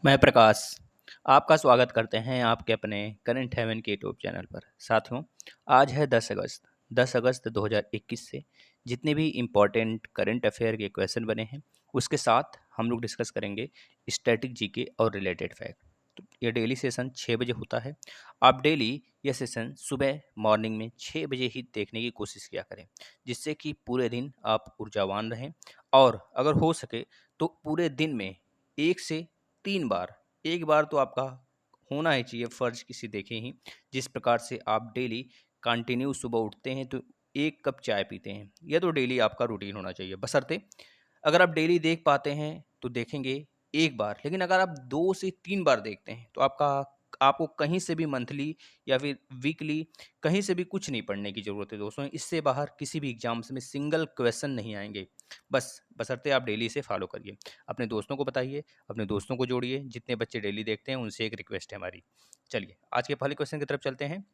मैं प्रकाश आपका स्वागत करते हैं आपके अपने करंट हेवन के यूट्यूब चैनल पर। साथियों, आज है 10 अगस्त 2021 से जितने भी इम्पोर्टेंट करंट अफेयर के क्वेश्चन बने हैं उसके साथ हम लोग डिस्कस करेंगे स्टैटिक जीके और रिलेटेड फैक्ट। तो ये डेली सेशन 6 बजे होता है। आप डेली ये सेशन सुबह मॉर्निंग में 6 बजे ही देखने की कोशिश किया करें, जिससे कि पूरे दिन आप ऊर्जावान रहें और अगर हो सके तो पूरे दिन में 1 से 3 बार, एक बार तो आपका होना ही चाहिए फ़र्ज़ किसी देखें ही। जिस प्रकार से आप डेली कंटिन्यू सुबह उठते हैं तो 1 कप चाय पीते हैं, यह तो डेली आपका रूटीन होना चाहिए। बशर्ते अगर आप डेली देख पाते हैं तो देखेंगे एक बार, लेकिन अगर आप 2 से 3 बार देखते हैं तो आपको कहीं से भी मंथली या फिर वीकली कहीं से भी कुछ नहीं पढ़ने की ज़रूरत है दोस्तों। इससे बाहर किसी भी एग्ज़ाम्स में सिंगल क्वेश्चन नहीं आएँगे। बस बशर्ते आप डेली इसे फ़ॉलो करिए। अपने दोस्तों को बताइए, अपने दोस्तों को जोड़िए, जितने बच्चे डेली देखते हैं उनसे एक रिक्वेस्ट है हमारी। चलिए आज के पहले क्वेश्चन की तरफ चलते हैं।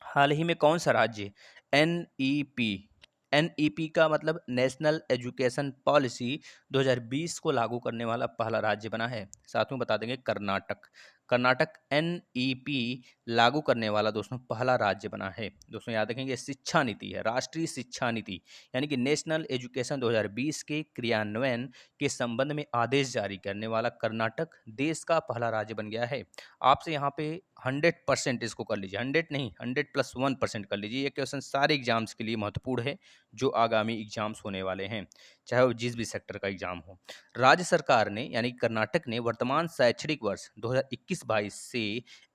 हाल ही में कौन सा राज्य एनईपी एनईपी का मतलब नेशनल एजुकेशन पॉलिसी 2020 को लागू करने वाला पहला राज्य बना है? साथ में बता देंगे कर्नाटक। कर्नाटक एनईपी लागू करने वाला दोस्तों पहला राज्य बना है। दोस्तों याद रखेंगे शिक्षा नीति है, राष्ट्रीय शिक्षा नीति यानी कि नेशनल एजुकेशन 2020 के क्रियान्वयन के संबंध में आदेश जारी करने वाला कर्नाटक देश का पहला राज्य बन गया है। आपसे यहाँ पे 100% इसको कर लीजिए, 100 नहीं 100+1% कर लीजिए। ये क्वेश्चन सारे एग्जाम्स के लिए महत्वपूर्ण है जो आगामी एग्जाम्स होने वाले हैं, चाहे वो जिस भी सेक्टर का एग्जाम हो। राज्य सरकार ने यानी कर्नाटक ने वर्तमान शैक्षणिक वर्ष 2021-22 से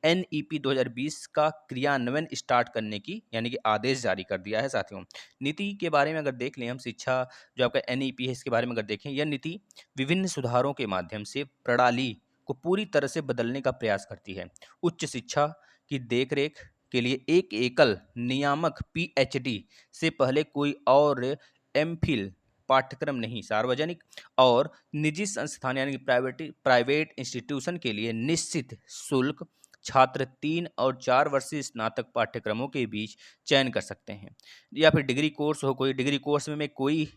एनईपी 2020 का क्रियान्वयन स्टार्ट करने की यानी कि आदेश जारी कर दिया है। साथियों, नीति के बारे में अगर देख लें हम, शिक्षा जो आपका एनईपी है इसके बारे में अगर देखें, यह नीति विभिन्न सुधारों के माध्यम से प्रणाली को पूरी तरह से बदलने का प्रयास करती है। उच्च शिक्षा की देखरेख के लिए एक एकल नियामक पीएचडी से पहले कोई और एमफिल पाठ्यक्रम नहीं, सार्वजनिक और निजी संस्थान यानी कि प्राइवेट इंस्टीट्यूशन के लिए निश्चित शुल्क छात्र 3 और 4 वर्षीय स्नातक पाठ्यक्रमों के बीच चयन कर सकते हैं। या फिर डिग्री कोर्स हो, कोई डिग्री कोर्स में कोई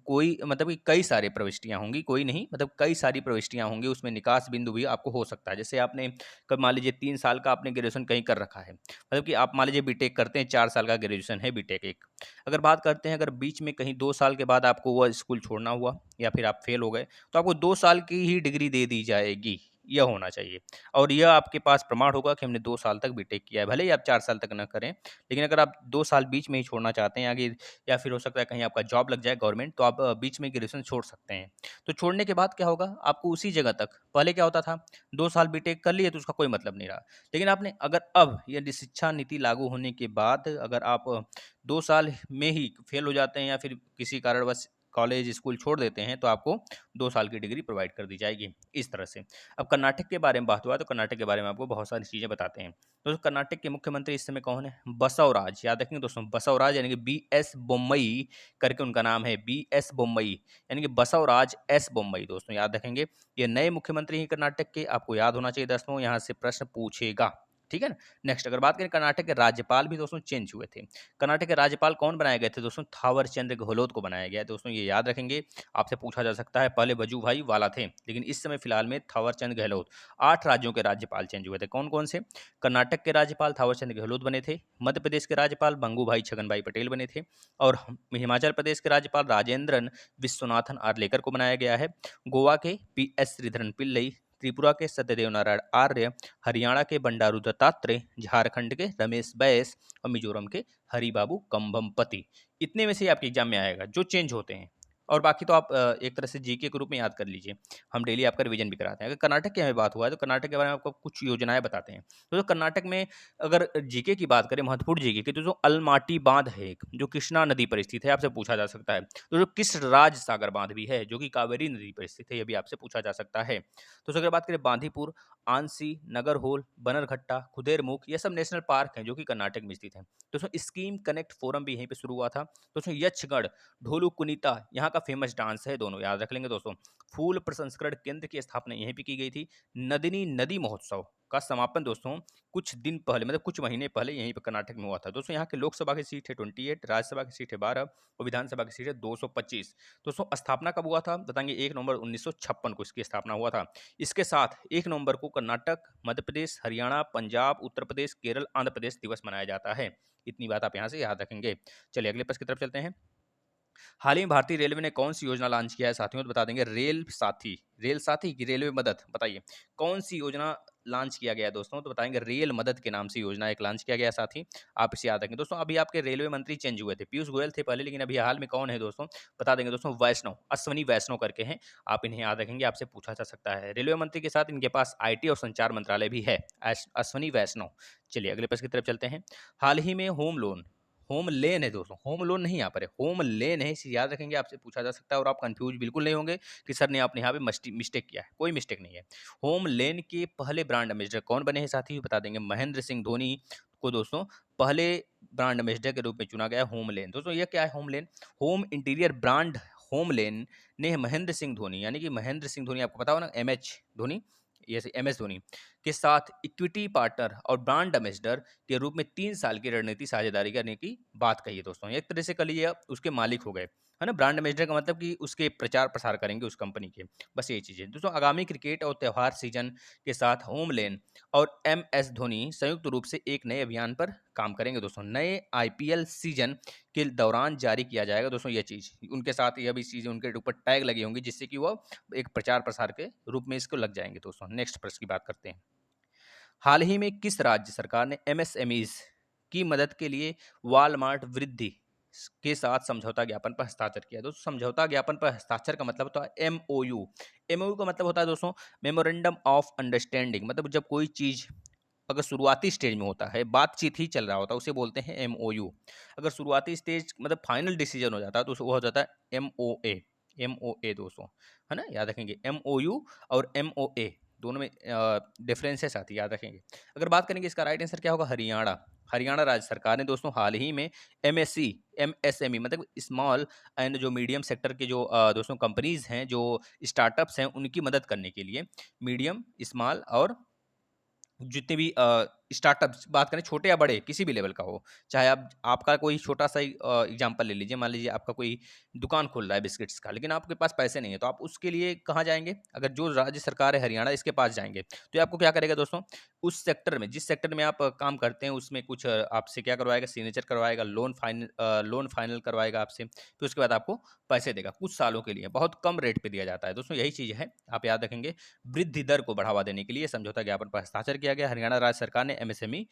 कोई मतलब कि कई सारी प्रविष्टियाँ होंगी, कोई नहीं मतलब कई सारी प्रविष्टियाँ होंगी, उसमें निकास बिंदु भी आपको हो सकता है। जैसे आपने कब मान लीजिए 3 साल का आपने ग्रेजुएशन कहीं कर रखा है, मतलब कि आप मान लीजिए बीटेक करते हैं, 4 साल का ग्रेजुएशन है बीटेक एक। अगर बात करते हैं, अगर बीच में कहीं 2 साल के बाद आपको वह स्कूल छोड़ना हुआ या फिर आप फेल हो गए, तो आपको 2 साल की ही डिग्री दे दी जाएगी, यह होना चाहिए। और यह आपके पास प्रमाण होगा कि हमने 2 साल तक बीटेक किया है, भले ही आप 4 साल तक ना करें, लेकिन अगर आप 2 साल बीच में ही छोड़ना चाहते हैं आगे, या फिर हो सकता है कहीं आपका जॉब लग जाए गवर्नमेंट, तो आप बीच में ग्रेजुएशन छोड़ सकते हैं। तो छोड़ने के बाद क्या होगा, आपको उसी जगह तक, पहले क्या होता था 2 साल बीटेक कर लिए तो उसका कोई मतलब नहीं रहा। लेकिन आपने अगर अब यदि शिक्षा नीति लागू होने के बाद अगर आप 2 साल में ही फेल हो जाते हैं या फिर किसी कारणवश कॉलेज स्कूल छोड़ देते हैं, तो आपको 2 साल की डिग्री प्रोवाइड कर दी जाएगी इस तरह से। अब कर्नाटक के बारे में बात हुआ है, तो कर्नाटक के बारे में आपको बहुत सारी चीज़ें बताते हैं। दोस्तों कर्नाटक के मुख्यमंत्री इस समय कौन है? बसवराज। याद रखेंगे दोस्तों, बसवराज यानी कि BS बोम्मई करके उनका नाम है, BS बोम्मई यानी कि बसवराज S बोम्मई। दोस्तों याद रखेंगे, ये नए मुख्यमंत्री हैं कर्नाटक के, आपको याद होना चाहिए दोस्तों, यहाँ से प्रश्न पूछेगा। ठीक है ना। नेक्स्ट अगर बात करें, कर्नाटक के राज्यपाल भी दोस्तों चेंज हुए थे। कर्नाटक के राज्यपाल कौन बनाए गए थे दोस्तों? थावर चंद गहलोत को बनाया गया है। दोस्तों ये याद रखेंगे, आपसे पूछा जा सकता है। पहले वजूभाई वाला थे, लेकिन इस समय फिलहाल में थावर चंद गहलोत। 8 राज्यों के राज्यपाल चेंज हुए थे। कौन कौन से? कर्नाटक के राज्यपाल थावरचंद गहलोत बने थे, मध्य प्रदेश के राज्यपाल बंगूभाई छगनभाई पटेल बने थे, और हिमाचल प्रदेश के राज्यपाल राजेंद्रन विश्वनाथन आर्लेकर को बनाया गया है। गोवा के PS श्रीधरन पिल्लई, त्रिपुरा के सत्यदेव नारायण आर्य, हरियाणा के बंडारू दत्तात्रेय, झारखंड के रमेश बैस और मिजोरम के हरिबाबू कंभमपति। इतने में से आपके एग्जाम में आएगा जो चेंज होते हैं, और बाकी तो आप एक तरह से जीके के रूप में याद कर लीजिए। हम डेली आपका रिवीजन भी कराते हैं। अगर कर्नाटक की हमें बात हुआ है तो कर्नाटक के बारे में आपको कुछ योजनाएं बताते हैं। तो जो कर्नाटक में अगर जीके की बात करें, महत्वपूर्ण जीके की, तो जो अलमाटी बांध है एक, जो कृष्णा नदी पर स्थित है, आपसे पूछा जा सकता है। तो जो किस राज सागर बांध भी है जो कि कावेरी नदी पर स्थित है, यह भी आपसे पूछा जा सकता है। तो अगर बात करें बांदीपुर, आंसी, नगरहोल, बनरघट्टा, खुदेरमुख, ये सब नेशनल पार्क हैं जो कि कर्नाटक में स्थित हैं। दोस्तों स्कीम कनेक्ट फोरम भी यहीं पे शुरू हुआ था। दोस्तों यक्षगढ़, ढोलू कुनीता, यहाँ का फेमस डांस है, दोनों याद रख लेंगे दोस्तों। फूल प्रसंस्करण केंद्र की स्थापना यहीं पे की गई थी। नदिनी नदी महोत्सव का समापन दोस्तों कुछ दिन पहले, मतलब कुछ महीने पहले यहीं पर कर्नाटक में हुआ था दोस्तों। यहाँ के लोकसभा की सीट है 28, राज्यसभा की सीट है 12 और विधानसभा की सीट है 225। दोस्तों स्थापना कब हुआ था बताएंगे, 1 नवंबर 1956 को इसकी स्थापना हुआ था। इसके साथ 1 नवंबर को कर्नाटक, मध्य प्रदेश, हरियाणा, पंजाब, उत्तर प्रदेश, केरल, आंध्र प्रदेश दिवस मनाया जाता है। इतनी बात आप यहाँ से याद रखेंगे। चलिए अगले प्रश्न की तरफ चलते हैं। हाल ही में भारतीय रेलवे ने कौन सी योजना लॉन्च किया है साथियों, तो बता देंगे रेल साथी। रेल साथी की रेलवे मदद, बताइए कौन सी योजना लॉन्च किया गया है दोस्तों, तो बताएंगे रेल मदद के नाम से योजना एक लॉन्च किया गया है साथी। आप इसे याद रखेंगे दोस्तों। अभी आपके रेलवे मंत्री चेंज हुए थे, पीयूष गोयल थे पहले, लेकिन अभी हाल में कौन है दोस्तों, बता देंगे दोस्तों वैष्णव, अश्वनी वैष्णव करके हैं। आप इन्हें याद रखेंगे, आपसे पूछा जा सकता है। रेलवे मंत्री के साथ इनके पास आईटी और संचार मंत्रालय भी है, अश्वनी वैष्णव। चलिए अगले प्रश्न की तरफ चलते हैं। हाल ही में होम लेन है दोस्तों, होम लोन नहीं यहाँ पर है, होम लेन है, इसे याद रखेंगे, आपसे पूछा जा सकता है। और आप कंफ्यूज बिल्कुल नहीं होंगे कि सर ने आपने यहाँ पे मिस्टेक किया है, कोई मिस्टेक नहीं है। होम लेन के पहले ब्रांड एम्बेसडर कौन बने हैं साथी, बता देंगे महेंद्र सिंह धोनी को दोस्तों पहले ब्रांड एम्बेसडर के रूप में चुना गया होम लेन। दोस्तों ये क्या है होम लेन, होम इंटीरियर ब्रांड होम लेन ने महेंद्र सिंह धोनी, यानी कि महेंद्र सिंह धोनी आपको पता हो ना, MS धोनी, ये MS धोनी के साथ इक्विटी पार्टनर और ब्रांड एम्बेसडर के रूप में 3 साल की रणनीति साझेदारी करने की बात कही है दोस्तों। एक तरह से कल ये उसके मालिक हो गए, है ना। ब्रांड एम्बेसडर का मतलब कि उसके प्रचार प्रसार करेंगे उस कंपनी के, बस यही चीज़ है दोस्तों। आगामी क्रिकेट और त्यौहार सीजन के साथ होम लेन और MS धोनी संयुक्त रूप से एक नए अभियान पर काम करेंगे दोस्तों। नए IPL सीजन के दौरान जारी किया जाएगा दोस्तों ये चीज़, उनके साथ यह भी चीज़ें उनके ऊपर टैग लगी होंगी, जिससे कि वो एक प्रचार प्रसार के रूप में इसको लग जाएंगे दोस्तों। नेक्स्ट प्रश्न की बात करते हैं। हाल ही में किस राज्य सरकार ने MSMEs की मदद के लिए वॉलमार्ट वृद्धि के साथ समझौता ज्ञापन पर हस्ताक्षर किया। दोस्तों समझौता ज्ञापन पर हस्ताक्षर का मतलब होता है MOU। MOU का मतलब होता है दोस्तों मेमोरेंडम ऑफ अंडरस्टैंडिंग, मतलब जब कोई चीज़ अगर शुरुआती स्टेज में होता है, बातचीत ही चल रहा होता है, उसे बोलते हैं MOU। अगर शुरुआती स्टेज मतलब फाइनल डिसीजन हो जाता है तो वो हो जाता है MOA। MOA दोस्तों, है ना, याद रखेंगे। MOU और MOA दोनों में डिफरेंस है साथ ही, याद रखेंगे। अगर बात करेंगे इसका राइट आंसर क्या होगा, हरियाणा। हरियाणा राज्य सरकार ने दोस्तों हाल ही में MSME मतलब स्मॉल एंड जो मीडियम सेक्टर के जो दोस्तों कंपनीज हैं, जो स्टार्टअप्स हैं, उनकी मदद करने के लिए मीडियम, स्मॉल और जितने भी स्टार्टअप्स बात करें, छोटे या बड़े किसी भी लेवल का हो, चाहे आप आपका कोई छोटा सा एग्जांपल ले लीजिए, मान लीजिए आपका कोई दुकान खोल रहा है बिस्किट्स का, लेकिन आपके पास पैसे नहीं है, तो आप उसके लिए कहाँ जाएंगे, अगर जो राज्य सरकार है हरियाणा इसके पास जाएंगे, तो ये आपको क्या करेगा दोस्तों, उस सेक्टर में, जिस सेक्टर में आप काम करते हैं उसमें कुछ आपसे क्या करवाएगा, सिग्नेचर करवाएगा, लोन फाइनल करवाएगा आपसे, फिर उसके बाद आपको पैसे देगा कुछ सालों के लिए, बहुत कम रेट पे दिया जाता है दोस्तों। यही चीज़ है, आप याद रखेंगे। वृद्धि दर को बढ़ावा देने के लिए समझौता ज्ञापन पर हस्ताक्षर किया गया। हरियाणा राज्य सरकार ने MSME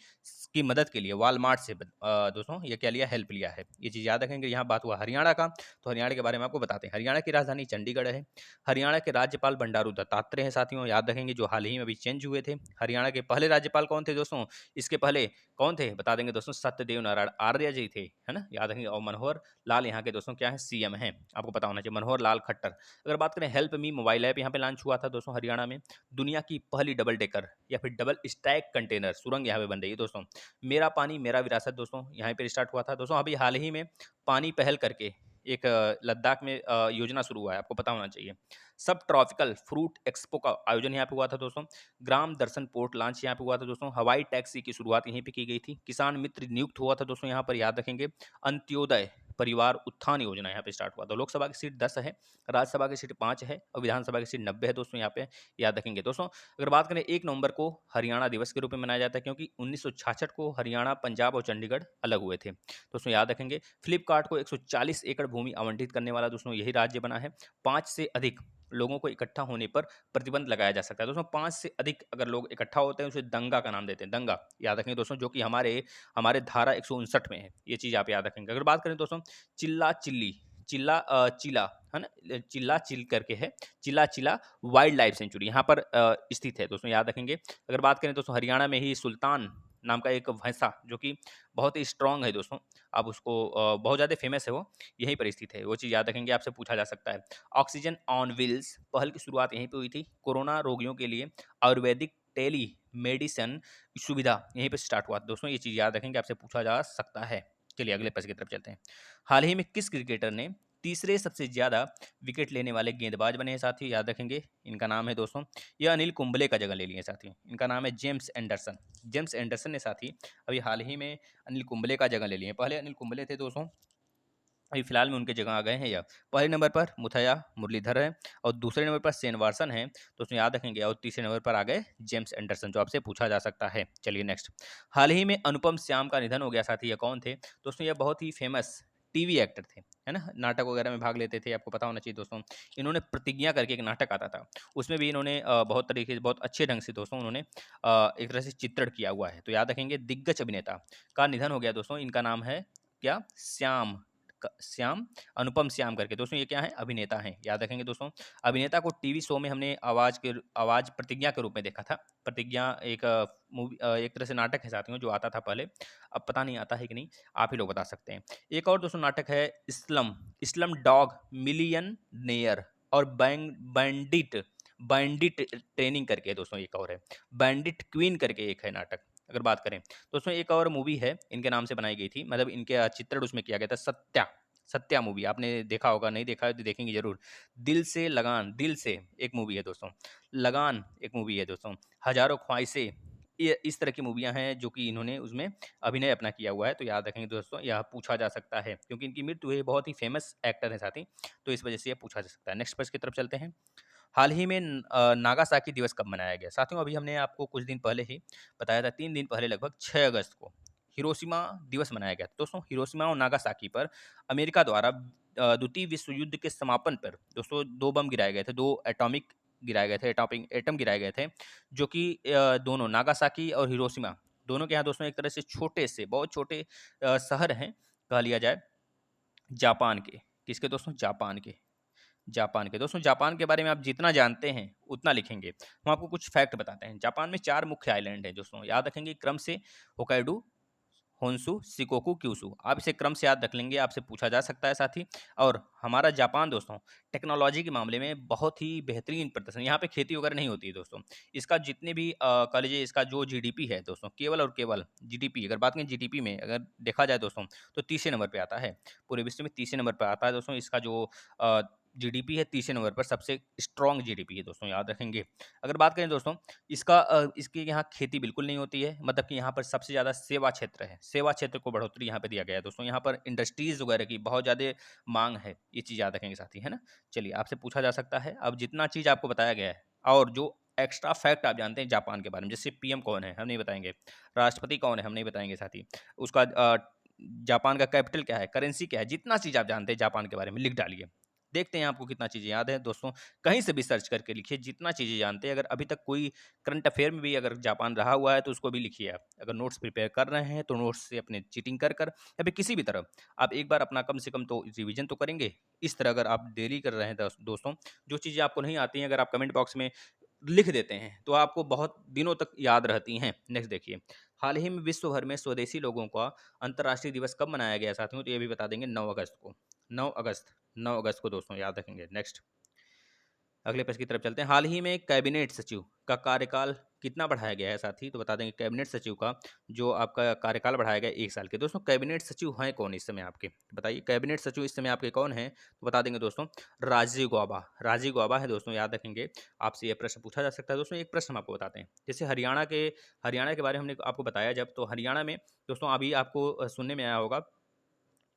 की मदद के लिए वॉलमार्ट से दोस्तों ये क्या लिया, हेल्प लिया है। ये चीज़ याद रखेंगे। यहाँ बात हुआ हरियाणा का, तो हरियाणा के बारे में आपको बताते हैं। हरियाणा की राजधानी चंडीगढ़ है। हरियाणा के राज्यपाल बंडारू दत्तात्रेय हैं साथियों, याद रखेंगे, जो हाल ही में अभी चेंज हुए थे। हरियाणा के पहले राज्यपाल कौन थे दोस्तों, इसके पहले कौन थे बता देंगे दोस्तों, सत्यदेव नारायण आर्य जी थे, है ना, याद रखेंगे। और मनोहर लाल यहाँ के दोस्तों क्या है, CM हैं, आपको पता होना चाहिए, मनोहर लाल खट्टर। अगर बात करें हेल्प मी मोबाइल ऐप यहाँ पे लॉन्च हुआ था दोस्तों हरियाणा में। दुनिया की पहली डबल डेकर या फिर डबल स्टैक कंटेनर सुरंग यहाँ पे बन रही है दोस्तों। मेरा पानी मेरा विरासत दोस्तों यहाँ पे स्टार्ट हुआ था दोस्तों। अभी हाल ही में पानी पहल करके एक लद्दाख में योजना शुरू हुआ है, आपको पता होना चाहिए। सब ट्रॉपिकल फ्रूट एक्सपो का आयोजन यहाँ पे हुआ था दोस्तों। ग्राम दर्शन पोर्ट लॉन्च यहाँ पे हुआ था दोस्तों। हवाई टैक्सी की शुरुआत यहीं पे की गई थी। किसान मित्र नियुक्त हुआ था दोस्तों यहाँ पर, याद रखेंगे। अंत्योदय परिवार उत्थान योजना यहाँ पे स्टार्ट हुआ था। लोकसभा की सीट 10 है, राज्यसभा की सीट 5 है और विधानसभा की सीट 90 है दोस्तों, यहाँ पे याद रखेंगे दोस्तों। अगर बात करें 1 नवंबर को हरियाणा दिवस के रूप में मनाया जाता है, क्योंकि 1966 को हरियाणा, पंजाब और चंडीगढ़ अलग हुए थे दोस्तों, याद रखेंगे। फ्लिपकार्ट को 140 एकड़ भूमि आवंटित करने वाला दोस्तों यही राज्य बना है। 5 से अधिक लोगों को इकट्ठा होने पर प्रतिबंध लगाया जा सकता है दोस्तों। 5 से अधिक अगर लोग इकट्ठा होते हैं उसे दंगा का नाम देते हैं, दंगा, याद रखेंगे दोस्तों, जो कि हमारे हमारे धारा 159 में है। ये चीज़ आप याद रखेंगे। अगर बात करें दोस्तों चिल्ला चिल्ली, चिल्ला है ना, चिल्ला चिल करके है, चिल्ला चिल्ला वाइल्ड लाइफ सेंचुरी यहाँ पर स्थित है दोस्तों, याद रखेंगे। अगर बात करें दोस्तों हरियाणा में ही सुल्तान नाम का एक भैंसा, जो कि बहुत ही स्ट्रांग है दोस्तों, आप उसको बहुत ज़्यादा फेमस है, वो यहीं पर स्थित है, वो चीज़ याद रखेंगे, आपसे पूछा जा सकता है। ऑक्सीजन ऑन व्हील्स पहल की शुरुआत यहीं पे हुई थी। कोरोना रोगियों के लिए आयुर्वेदिक टेली मेडिसिन सुविधा यहीं पे स्टार्ट हुआ था दोस्तों, ये चीज़ याद रखेंगे, आपसे पूछा जा सकता है। चलिए अगले प्रश्न की तरफ चलते हैं। हाल ही में किस क्रिकेटर ने तीसरे सबसे ज़्यादा विकेट लेने वाले गेंदबाज बने हैं साथी, याद रखेंगे। इनका नाम है दोस्तों, ये अनिल कुंबले का जगह ले लिए साथी। इनका नाम है जेम्स एंडरसन। जेम्स एंडरसन ने साथी अभी हाल ही में अनिल कुंबले का जगह ले लिए। पहले अनिल कुंबले थे दोस्तों, अभी फिलहाल में उनके जगह आ गए हैं। यह पहले नंबर पर मुथैया मुरलीधर है और दूसरे नंबर पर शेन वाटसन है, तो उसमें याद रखेंगे। और तीसरे नंबर पर आ गए जेम्स एंडरसन, जो आपसे पूछा जा सकता है। चलिए नेक्स्ट। हाल ही में अनुपम श्याम का निधन हो गया साथी। ये कौन थे दोस्तों? ये बहुत ही फेमस टीवी एक्टर थे, है ना, नाटक वगैरह में भाग लेते थे, आपको पता होना चाहिए दोस्तों। इन्होंने प्रतिज्ञा करके एक नाटक आता था, उसमें भी इन्होंने बहुत तरीके से, बहुत अच्छे ढंग से दोस्तों उन्होंने एक तरह से चित्रण किया हुआ है। तो याद रखेंगे, दिग्गज अभिनेता का निधन हो गया दोस्तों। इनका नाम है क्या? श्याम, श्याम, अनुपम श्याम करके। दोस्तों ये क्या है? अभिनेता हैं, याद रखेंगे दोस्तों। अभिनेता को टीवी शो में हमने आवाज प्रतिज्ञा के रूप में देखा था। प्रतिज्ञा एक मूवी, एक तरह से नाटक है साथियों, जो आता था पहले। अब पता नहीं आता है कि नहीं, आप ही लोग बता सकते हैं। एक और दोस्तों नाटक है slum, slum dog million near और बैंडिट, बैंडिट ट्रेनिंग करके दोस्तों एक और है। बैंडिट क्वीन करके एक है नाटक। अगर बात करें दोस्तों, एक और मूवी है इनके नाम से बनाई गई थी, मतलब इनके चित्रण उसमें किया गया था, सत्या। सत्या मूवी आपने देखा होगा, नहीं देखा है तो देखेंगे जरूर। दिल से लगान, दिल से एक मूवी है दोस्तों। लगान एक मूवी है दोस्तों। हजारों ख्वाहिशें, ये इस तरह की मूवियां हैं जो कि इन्होंने उसमें अभिनय अपना किया हुआ है। तो याद रखेंगे दोस्तों, यह पूछा जा सकता है क्योंकि इनकी मृत्यु हुई, बहुत ही फेमस एक्टर है साथी, तो इस वजह से यह पूछा जा सकता है। नेक्स्ट प्रश्न की तरफ चलते हैं। हाल ही में नागासाकी दिवस कब मनाया गया साथियों? अभी हमने आपको कुछ दिन पहले ही बताया था, 3 दिन पहले लगभग 6 अगस्त को हिरोशिमा दिवस मनाया गया। दोस्तों हिरोशिमा और नागासाकी पर अमेरिका द्वारा द्वितीय विश्व युद्ध के समापन पर दोस्तों 2 बम गिराए गए थे, 2 एटॉमिक गिराए गए थे, एटम गिराए गए थे, जो कि दोनों नागासाकी और हिरोशिमा दोनों के यहाँ दोस्तों एक तरह से छोटे से, बहुत छोटे शहर हैं कह लिया जाए, जापान के। किसके दोस्तों? जापान के। जापान के। दोस्तों जापान के बारे में आप जितना जानते हैं उतना लिखेंगे। हम आपको कुछ फैक्ट बताते हैं। जापान में 4 मुख्य आइलैंड हैं दोस्तों, याद रखेंगे क्रम से। Hokkaido, Honshu, Shikoku, Kyushu. आप इसे क्रम से याद रख लेंगे, आपसे पूछा जा सकता है साथी। और हमारा जापान दोस्तों टेक्नोलॉजी के मामले में बहुत ही बेहतरीन प्रदर्शन, यहाँ पे खेती वगैरह नहीं होती है दोस्तों। इसका जितने भी कह लीजिए, इसका जो जीडीपी है दोस्तों, केवल और केवल जीडीपी, अगर बात करें जीडीपी में अगर देखा जाए दोस्तों, तो तीसरे नंबर पे आता है, पूरे विश्व में तीसरे नंबर पर आता है दोस्तों। इसका जो जीडीपी है तीसरे नंबर पर, सबसे स्ट्रॉन्ग जीडीपी है दोस्तों, याद रखेंगे। अगर बात करें दोस्तों, इसके यहाँ खेती बिल्कुल नहीं होती है, मतलब कि यहाँ पर सबसे ज़्यादा सेवा क्षेत्र है, सेवा क्षेत्र को बढ़ोतरी यहाँ पे दिया गया है दोस्तों। यहाँ पर इंडस्ट्रीज वगैरह की बहुत ज़्यादा मांग है, ये चीज़ याद रखेंगे साथी, है ना। चलिए, आपसे पूछा जा सकता है। अब जितना चीज़ आपको बताया गया है और जो एक्स्ट्रा फैक्ट आप जानते हैं जापान के बारे में, जैसे पीएम कौन है हम नहीं बताएंगे, राष्ट्रपति कौन है हम नहीं बताएंगे साथी, उसका जापान का कैपिटल क्या है, करेंसी क्या है, जितना चीज़ आप जानते हैं जापान के बारे में लिख डालिए। देखते हैं आपको कितना चीज़ें याद है दोस्तों। कहीं से भी सर्च करके लिखिए, जितना चीज़ें जानते हैं। अगर अभी तक कोई करंट अफेयर में भी अगर जापान रहा हुआ है तो उसको भी लिखिए आप। अगर नोट्स प्रिपेयर कर रहे हैं तो नोट्स से अपने चीटिंग कर कर या फिर किसी भी तरह आप एक बार अपना कम से कम तो रिवीजन तो करेंगे। इस तरह अगर आप डेली कर रहे हैं दोस्तों, जो चीज़ें आपको नहीं आती हैं अगर आप कमेंट बॉक्स में लिख देते हैं तो आपको बहुत दिनों तक याद रहती हैं। नेक्स्ट देखिए, हाल ही में विश्व भर में स्वदेशी लोगों का अंतर्राष्ट्रीय दिवस कब मनाया गया साथियों? तो ये भी बता देंगे, 9 अगस्त को। 9 अगस्त, 9 अगस्त को दोस्तों, याद रखेंगे। नेक्स्ट अगले प्रश्न की तरफ चलते हैं। हाल ही में कैबिनेट सचिव का कार्यकाल कितना बढ़ाया गया है साथी? तो बता देंगे कैबिनेट सचिव का जो आपका कार्यकाल बढ़ाया गया 1 साल के। दोस्तों कैबिनेट सचिव हैं कौन इस समय आपके? बताइए, कैबिनेट सचिव इस समय आपके कौन हैं? तो बता देंगे दोस्तों, राजीव गौबा। राजीव गौबा है दोस्तों, याद रखेंगे। आपसे ये प्रश्न पूछा जा सकता है दोस्तों। एक प्रश्न हम आपको बताते हैं, जैसे हरियाणा के बारे में हमने आपको बताया जब, तो हरियाणा में दोस्तों अभी आपको सुनने में आया होगा,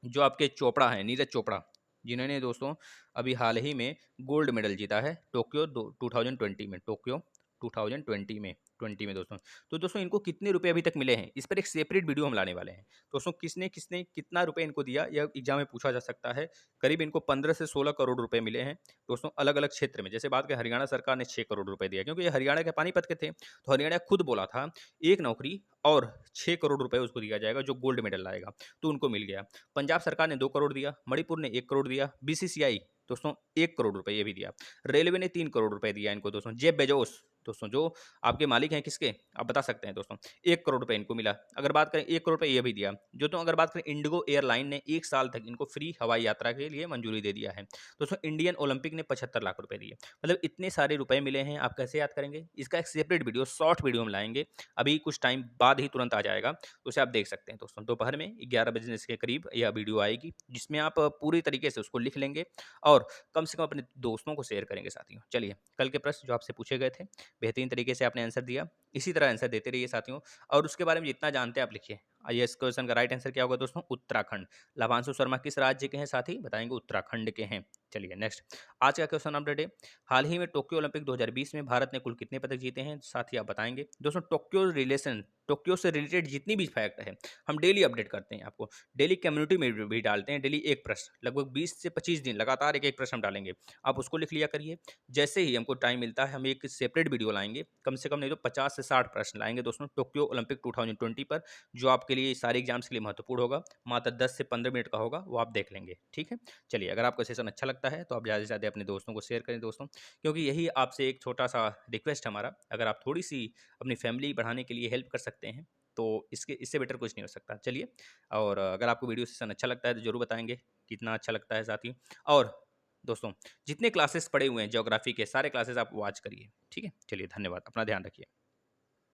जो आपके चोपड़ा हैं, नीरज चोपड़ा, जिन्होंने दोस्तों अभी हाल ही में गोल्ड मेडल जीता है टोक्यो 2020 में, टोक्यो 2020 में दोस्तों। तो दोस्तों इनको कितने रुपए अभी तक मिले हैं, इस पर एक सेपरेट वीडियो हम लाने वाले हैं दोस्तों। किसने किसने कितना रुपए इनको दिया, यह एग्जाम में पूछा जा सकता है। करीब इनको 15 से 16 करोड़ रुपए मिले हैं दोस्तों, अलग अलग क्षेत्र में। जैसे बात करें, हरियाणा सरकार ने 6 करोड़ रुपए दिया, क्योंकि ये हरियाणा के पानीपत के थे, तो हरियाणा खुद बोला था एक नौकरी और 6 करोड़ रुपए उसको दिया जाएगा जो गोल्ड मेडल लाएगा, तो उनको मिल गया। पंजाब सरकार ने 2 करोड़ दिया, मणिपुर ने 1 करोड़ दिया, बीसीसीआई दोस्तों 1 करोड़ रुपए ये भी दिया, रेलवे ने 3 करोड़ रुपए दिया इनको दोस्तों। जेफ बेजोस दोस्तों जो आपके मालिक हैं किसके, आप बता सकते हैं दोस्तों, 1 करोड़ रुपए इनको मिला। अगर बात करें 1 करोड़ रुपए ये भी दिया। जो तो अगर बात करें इंडिगो एयरलाइन ने 1 साल तक इनको फ्री हवाई यात्रा के लिए मंजूरी दे दिया है। दोस्तों इंडियन ओलंपिक ने 75 लाख रुपए दिए। मतलब इतने सारे रुपए मिले हैं, आप कैसे याद करेंगे? इसका एक सेपरेट वीडियो, शॉर्ट वीडियो हम लाएँगे, अभी कुछ टाइम बाद ही तुरंत आ जाएगा, उसे आप देख सकते हैं दोस्तों। दोपहर में 11 बजे के करीब यह वीडियो आएगी, जिसमें आप पूरी तरीके से उसको लिख लेंगे और कम से कम अपने दोस्तों को शेयर करेंगे साथियों। चलिए, कल के प्रश्न जो आपसे पूछे गए थे, बेहतरीन तरीके से आपने आंसर दिया। इसी तरह आंसर देते रहिए साथियों और उसके बारे में जितना जानते हैं आप लिखिए। आइए, इस क्वेश्चन का राइट आंसर क्या होगा दोस्तों? उत्तराखंड। लाभांशु शर्मा किस राज्य के हैं साथी? बताएँगे उत्तराखंड के हैं। चलिए नेक्स्ट, आज का क्वेश्चन ऑफ द डे, हाल ही में टोक्यो ओलंपिक 2020 में भारत ने कुल कितने पदक जीते हैं? साथी आप बताएँगे। दोस्तों टोक्यो से रिलेटेड जितनी भी फैक्ट है, हम डेली अपडेट करते हैं आपको। डेली कम्युनिटी में भी डालते हैं, डेली एक प्रश्न, लगभग 20 से 25 दिन लगातार एक-एक प्रश्न हम डालेंगे। आप उसको लिख लिया करिए। जैसे ही हमको टाइम मिलता है, हम एक सेपरेट वीडियो लाएँगे, कम से कम नहीं तो 50 से 60 प्रश्न लाएँगे दोस्तों टोक्यो ओलंपिक 2020 पर, जो आपके लिए सारे एग्ज़ाम्स के लिए महत्वपूर्ण होगा। मात्र 10 से 15 मिनट का होगा, वो आप देख लेंगे, ठीक है? चलिए, अगर आपको सेशन अच्छा लगता है, तो आप ज़्यादा से ज़्यादा अपने दोस्तों को शेयर करें दोस्तों, क्योंकि यही आपसे एक छोटा-सा रिक्वेस्ट है हमारा, अगर आप थोड़ी-सी अपनी फैमिली बढ़ाने के लिए हेल्प कर सकते हैं, तो इससे बेटर कुछ नहीं हो सकता। चलिए, और अगर आपको वीडियो सेशन अच्छा लगता है, तो ज़रूर बताएँगे, कितना अच्छा लगता है साथियों। और दोस्तों, जितने क्लासेस पड़े हुए हैं ज्योग्राफी के, सारे क्लासेस आप वॉच करिए, ठीक है? चलिए, धन्यवाद। अपना ध्यान रखिए।